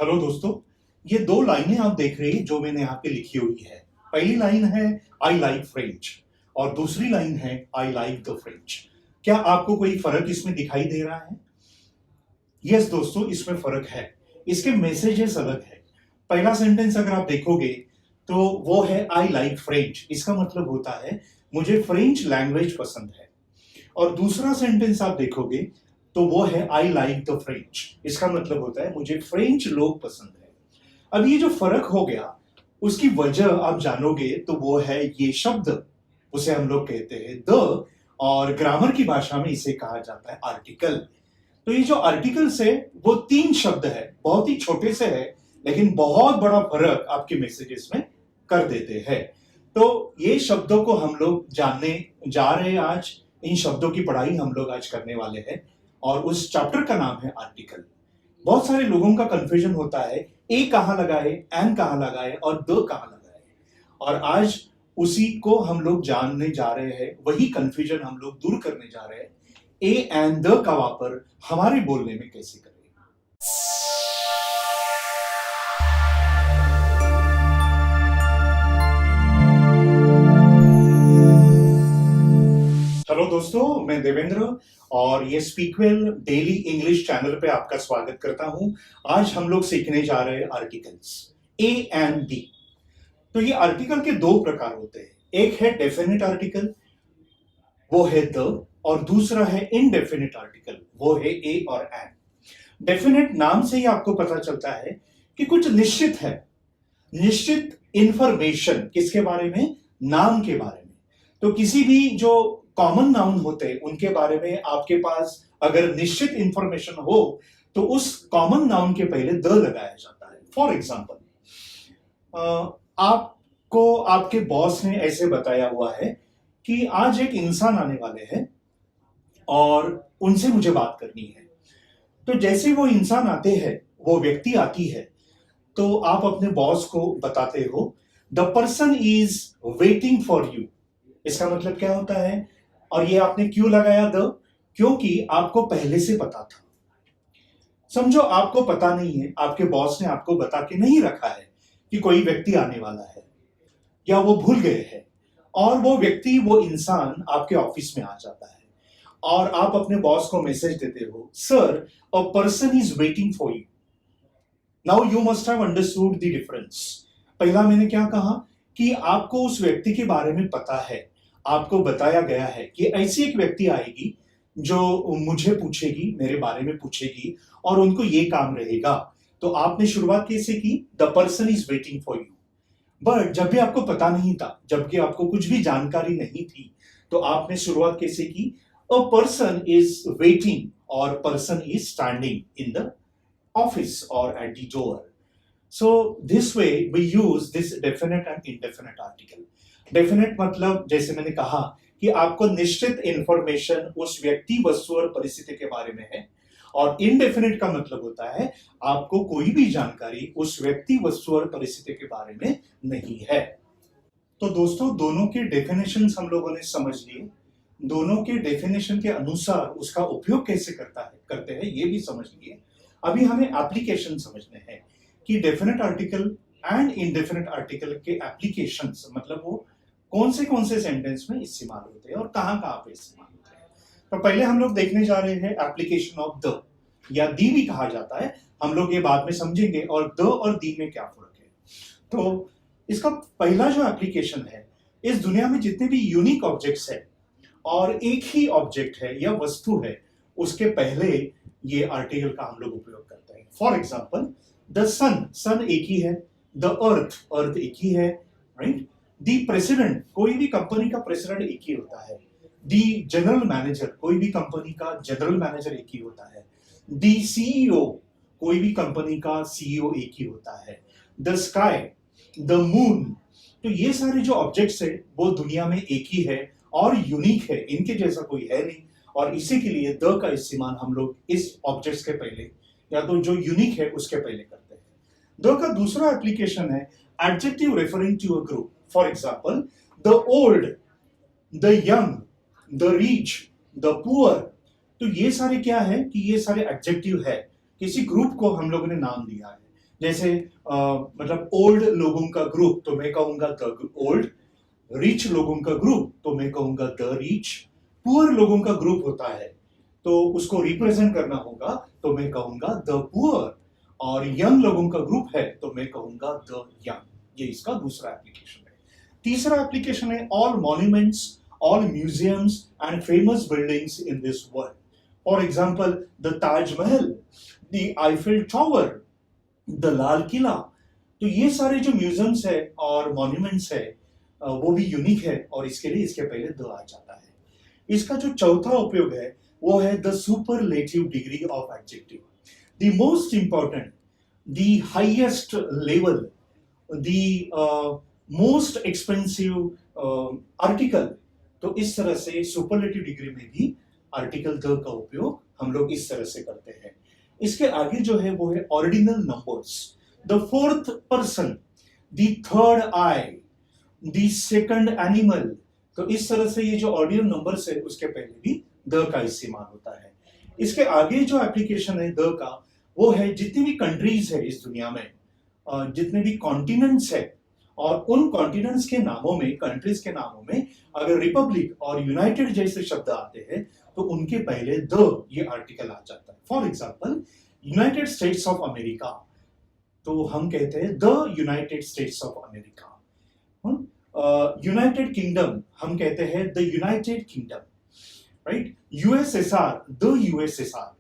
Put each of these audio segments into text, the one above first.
Hello दोस्तों, ये दो लाइनें आप देख रहे हैं जो मैंने यहाँ पे लिखी हुई है। पहली लाइन है आई लाइक फ्रेंच और दूसरी लाइन है आई लाइक द फ्रेंच। क्या आपको कोई फर्क इसमें दिखाई दे रहा है? यस दोस्तों, इसमें फर्क है। इसके मैसेजेस अलग है। पहला सेंटेंस अगर आप देखोगे तो वो है आई लाइक फ्रेंच। इसका मतलब होता है मुझे फ्रेंच लैंग्वेज पसंद है। और दूसरा सेंटेंस आप देखोगे तो वो है आई लाइक द फ्रेंच। इसका मतलब होता है मुझे फ्रेंच लोग पसंद है। अब ये जो फर्क हो गया उसकी वजह आप जानोगे तो वो है ये शब्द, उसे हम लोग कहते हैं द, और ग्रामर की भाषा में इसे कहा जाता है आर्टिकल। तो ये जो आर्टिकल्स है वो तीन शब्द है, बहुत ही छोटे से है लेकिन बहुत बड़ा फर्क आपके मैसेजेस में कर देते हैं। तो ये शब्दों को हम लोग जानने जा रहे हैं आज। इन शब्दों की पढ़ाई हम लोग आज करने वाले हैं और उस चैप्टर का नाम है आर्टिकल। बहुत सारे लोगों का कंफ्यूजन होता है ए कहाँ लगाए, एन कहाँ लगाए और द कहाँ लगाए। और आज उसी को हम लोग जानने जा रहे हैं, वही कंफ्यूजन हम लोग दूर करने जा रहे हैं। ए एंड द का वापर हमारे बोलने में कैसे करें। हेलो दोस्तों, मैं देवेंद्र और ये स्पीकवेल डेली इंग्लिश चैनल पे आपका स्वागत करता हूं। आज हम लोग सीखने जा रहे हैं आर्टिकल्स ए एंड डी। तो ये आर्टिकल के दो प्रकार होते हैं, एक है डेफिनेट आर्टिकल, वो है द, और दूसरा है इनडेफिनेट आर्टिकल, वो है ए और एन। डेफिनेट नाम से ही आपको पता चलता है कि कुछ निश्चित है, निश्चित इंफॉर्मेशन किसके बारे में, नाम के बारे में। तो किसी भी जो कॉमन नाउन होते हैं उनके बारे में आपके पास अगर निश्चित इंफॉर्मेशन हो तो उस कॉमन नाउन के पहले द लगाया जाता है। फॉर एग्जाम्पल, आपको आपके बॉस ने ऐसे बताया हुआ है कि आज एक इंसान आने वाले हैं और उनसे मुझे बात करनी है। तो जैसे वो इंसान आते हैं, वो व्यक्ति आती है, तो आप अपने बॉस को बताते हो the person is waiting for you. इसका मतलब क्या होता है? और ये आपने क्यों लगाया द? क्योंकि आपको पहले से पता था। समझो आपको पता नहीं है, आपके बॉस ने आपको बता के नहीं रखा है कि कोई व्यक्ति आने वाला है, या वो भूल गए हैं और वो व्यक्ति, वो इंसान आपके ऑफिस में आ जाता है और आप अपने बॉस को मैसेज देते हो, sir a person is waiting for you. Now you must have understood the difference. पहला मैंने क्या कहा कि आपको उस व्यक्ति के बारे में पता है, आपको बताया गया है कि ऐसी एक व्यक्ति आएगी जो मुझे पूछेगी, मेरे बारे में पूछेगी और उनको ये काम रहेगा। तो आपने शुरुआत कैसे की? The person is waiting for you. But जब भी आपको पता नहीं था, जबकि आपको कुछ भी जानकारी नहीं थी, तो आपने शुरुआत कैसे की? अ पर्सन इज वेटिंग और person is standing in the office और at the door. So this way we use this definite and indefinite article. Definite मतलब जैसे मैंने कहा कि आपको निश्चित इंफॉर्मेशन उस व्यक्ति, वस्तु और परिस्थिति के बारे में है, और इनडेफिनेट का मतलब होता है आपको कोई भी जानकारी उस व्यक्ति, वस्तु और परिस्थिति के बारे में नहीं है। तो दोस्तों, दोनों के डेफिनेशंस हम लोगों ने समझ लिए। दोनों के डेफिनेशन के अनुसार उसका उपयोग कैसे करते हैं ये भी समझ लिए। अभी हमें एप्लीकेशन समझने हैं कि definite article and indefinite article के एप्लीकेशंस, मतलब वो कौन से सेंटेंस में इस्तेमाल होते हैं और कहां पे इस्तेमाल होते हैं। तो पहले हम लोग देखने जा रहे हैं एप्लीकेशन ऑफ द, या दी भी कहा जाता है। हम लोग ये बाद में समझेंगे और द और दी में क्या फर्क है। तो इसका पहला जो एप्लीकेशन है, इस दुनिया में जितने भी यूनिक ऑब्जेक्ट्स है और एक ही ऑब्जेक्ट है या वस्तु है, उसके पहले ये आर्टिकल का हम लोग उपयोग करते हैं। फॉर एग्जाम्पल, द सन, सन एक ही है। द अर्थ, अर्थ एक ही है, राइट। द प्रेसिडेंट, कोई भी कंपनी का प्रेसिडेंट एक ही होता है। द जनरल मैनेजर, कोई भी कंपनी का जनरल मैनेजर एक ही होता है। द सीईओ, कोई भी कंपनी का सीईओ एक ही होता है। The sky, the moon. तो ये सारे जो ऑब्जेक्ट्स है वो दुनिया में एक ही है और यूनिक है, इनके जैसा कोई है नहीं, और इसी के लिए द का इस्तेमाल हम लोग इस ऑब्जेक्ट्स के पहले, या तो जो यूनिक है उसके पहले करते हैं। द का दूसरा एप्लीकेशन है adjective referring to a group. For example, the old, the young, the rich, the poor. तो ये सारे क्या है कि ये सारे एडजेक्टिव है, किसी ग्रुप को हम लोगों ने नाम दिया है। जैसे मतलब ओल्ड लोगों का ग्रुप तो मैं कहूंगा द ओल्ड, रिच लोगों का ग्रुप तो मैं कहूंगा द रिच, पुअर लोगों का ग्रुप होता है तो उसको रिप्रेजेंट करना होगा तो मैं कहूंगा द पुअर, और यंग लोगों का ग्रुप है तो मैं कहूंगा द यंग। ये इसका दूसरा एप्लीकेशन है। तीसरा एप्लीकेशन है all monuments, all museums and famous buildings in this world. For example the Taj Mahal, the Eiffel tower, the Lal Qila. तो ये सारे जो म्यूजियम्स है और मॉन्यूमेंट्स है वो भी यूनिक है और इसके लिए इसके पहले द आ जाता है। इसका जो चौथा उपयोग है वो है the superlative degree of adjective, the most important, the highest level, the most expensive article. तो इस तरह से सुपरलेटिव डिग्री में भी आर्टिकल द का उपयोग हम लोग इस तरह से करते हैं। इसके आगे जो है वो है ordinal numbers, the fourth person, the third I, the second animal. तो इस तरह से ये जो ऑर्डिनल नंबर्स है उसके पहले भी द का इस्तेमाल होता है। इसके आगे जो एप्लीकेशन है द का वो है जितनी भी कंट्रीज है इस दुनिया में, जितने भी कॉन्टिनेंट्स है और उन कॉन्टिनेंट्स के नामों में, कंट्रीज के नामों में अगर रिपब्लिक और यूनाइटेड जैसे शब्द आते हैं तो उनके पहले द ये आर्टिकल आ जाता है। For example United states of America, तो हम कहते हैं the United states of America. United kingdom हम कहते हैं the United kingdom, right. USSR the USSR,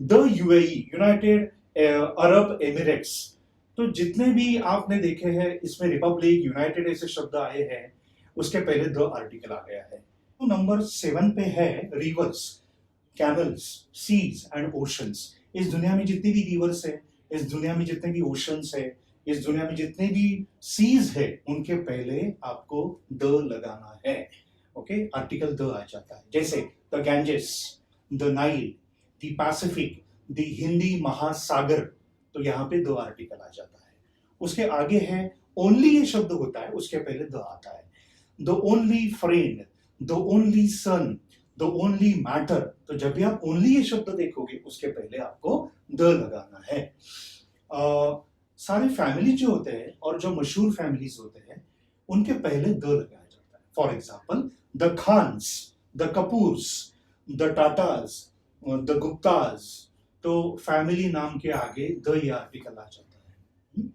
the UAE United Arab Emirates. तो जितने भी आपने देखे हैं इसमें रिपब्लिक, यूनाइटेड ऐसे शब्द आए हैं उसके पहले द आर्टिकल आ गया है। तो नंबर 7 पे है rivers, canals, seas and oceans. इस दुनिया में जितनी भी रिवर्स है, इस दुनिया में जितने भी ओशंस है, इस दुनिया में जितने भी सीज है उनके पहले आपको द लगाना है। ओके, आर्टिकल द आ जाता है। जैसे the Ganges, the Nile, the Pacific, the Hindi महासागर, तो यहाँ पे द आर्टिकल आ जाता है। उसके आगे है ओनली, ये शब्द होता है उसके पहले द आता है। The only friend, the only son, the only matter. तो जब भी आप ओनली ये शब्द देखोगे उसके पहले आपको द लगाना है। सारे फैमिली जो होते हैं और जो मशहूर फैमिलीज होते हैं उनके पहले द लगाया जाता है। For example the Khans, the Kapoors, the Tatas, the Guptas. तो फैमिली नाम के आगे द ये आर्टिकल आ जाता है।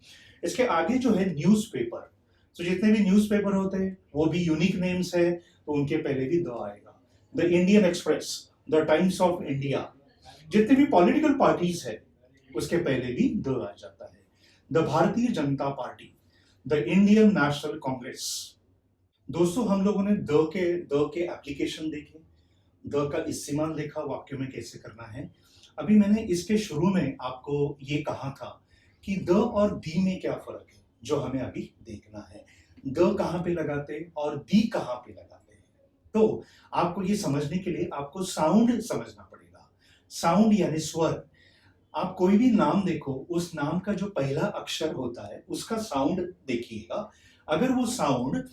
इसके आगे जो है न्यूज़पेपर, तो जितने भी न्यूज़पेपर होते हैं वो भी यूनिक नेम्स है तो उनके पहले भी द आएगा। The Indian express, the times of India. जितने भी पॉलिटिकल पार्टीज है उसके पहले भी द आ जाता है। The Bharatiya Janata party, the Indian national Congress. दोस्तों हम लोगों ने द के एप्लीकेशन देखे, द का इस्तेमाल देखा वाक्य में कैसे करना है। अभी मैंने इसके शुरू में आपको ये कहा था कि द और दी में क्या फर्क है जो हमें अभी देखना है। द कहाँ पे लगाते और दी कहाँ पे लगाते हैं। तो आपको ये समझने के लिए आपको साउंड समझना पड़ेगा। साउंड यानी स्वर। आप कोई भी नाम देखो, उस नाम का जो पहला अक्षर होता है उसका साउंड देखिएगा। अगर वो साउंड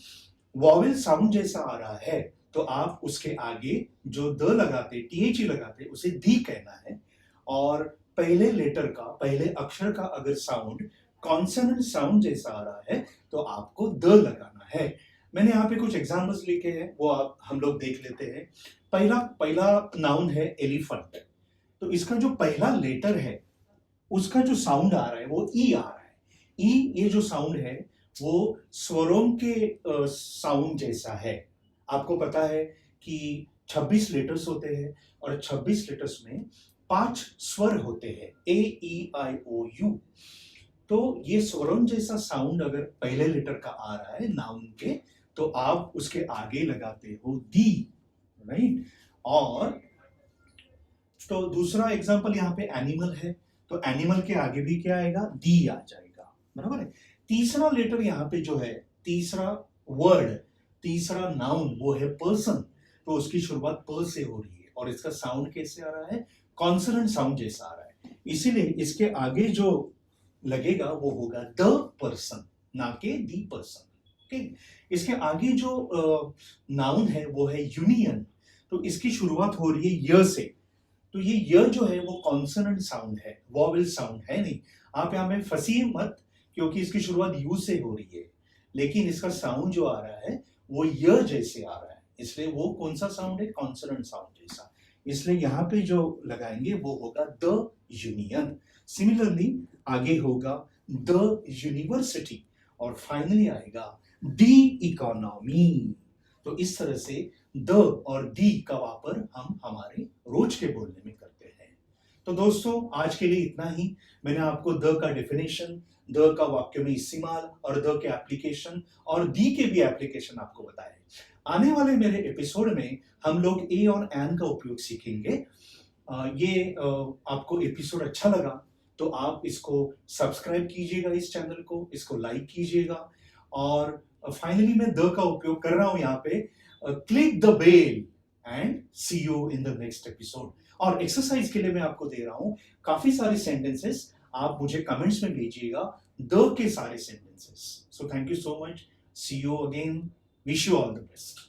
वॉवेल साउंड जैसा आ रहा है तो आप उसके आगे जो द लगाते, टीएच लगाते, उसे दी कहना है। और पहले लेटर का, पहले अक्षर का अगर साउंड कॉन्सोनेंट साउंड जैसा आ रहा है तो आपको द लगाना है। मैंने यहाँ पे कुछ एग्जांपल्स लिखे हैं, वो हम लोग देख लेते हैं। पहला नाउन है एलिफेंट। तो इसका जो पहला लेटर है उसका जो साउंड आ रहा है वो ई आ रहा है। ई, ये जो साउंड है वो स्वरों के साउंड जैसा है। आपको पता है कि 26 लेटर्स होते हैं और 26 लेटर्स में 5 स्वर होते हैं, ए ई आई ओ यू। तो ये स्वरों जैसा साउंड अगर पहले लेटर का आ रहा है नाउन के तो आप उसके आगे लगाते हो दी, राइट। और तो दूसरा एग्जांपल यहाँ पे एनिमल है तो एनिमल के आगे भी क्या आएगा, दी आ जाएगा, बराबर है। तीसरा लेटर यहाँ पे जो है, तीसरा वर्ड, तीसरा नाउन वो है पर्सन। तो उसकी शुरुआत प से हो रही है और इसका साउंड कैसे आ रहा है, कॉन्सोनेंट साउंड जैसा आ रहा है। इसीलिए इसके आगे जो लगेगा वो होगा द पर्सन, ना कि दी पर्सन। ओके, इसके आगे जो नाउन है वो है यूनियन। तो इसकी शुरुआत हो रही है य से। तो ये य जो है वो कॉन्सोनेंट साउंड है, वॉवेल साउंड है नहीं। आप यहाँ में फंसी मत, क्योंकि इसकी शुरुआत यू से हो रही है, लेकिन इसका साउंड जो आ रहा है वो य जैसे आ रहा है, इसलिए वो कौन सा साउंड है, कॉन्सोनेंट साउंड जैसा, इसलिए यहाँ पे जो लगाएंगे वो होगा द यूनियन। सिमिलरली आगे होगा द यूनिवर्सिटी और फाइनली आएगा दी इकोनॉमी। तो इस तरह से द और दी का वापर हम हमारे रोज के बोलने में करते हैं। तो दोस्तों आज के लिए इतना ही। मैंने आपको द का डेफिनेशन, द का वाक्य में इस्तेमाल और द के एप्लीकेशन और दी के भी एप्लीकेशन आपको बताए। आने वाले मेरे एपिसोड में हम लोग ए और एन का उपयोग सीखेंगे। ये आपको एपिसोड अच्छा लगा तो आप इसको सब्सक्राइब कीजिएगा, इस चैनल को, इसको लाइक कीजिएगा और फाइनली मैं द का उपयोग कर रहा हूं यहाँ पे। Click the bell and see you in the next episode. और एक्सरसाइज के लिए मैं आपको दे रहा हूं काफी सारे सेंटेंसेस, आप मुझे कमेंट्स में भेजिएगा द के सारे sentences. So thank you so much, see you again, wish you all the best.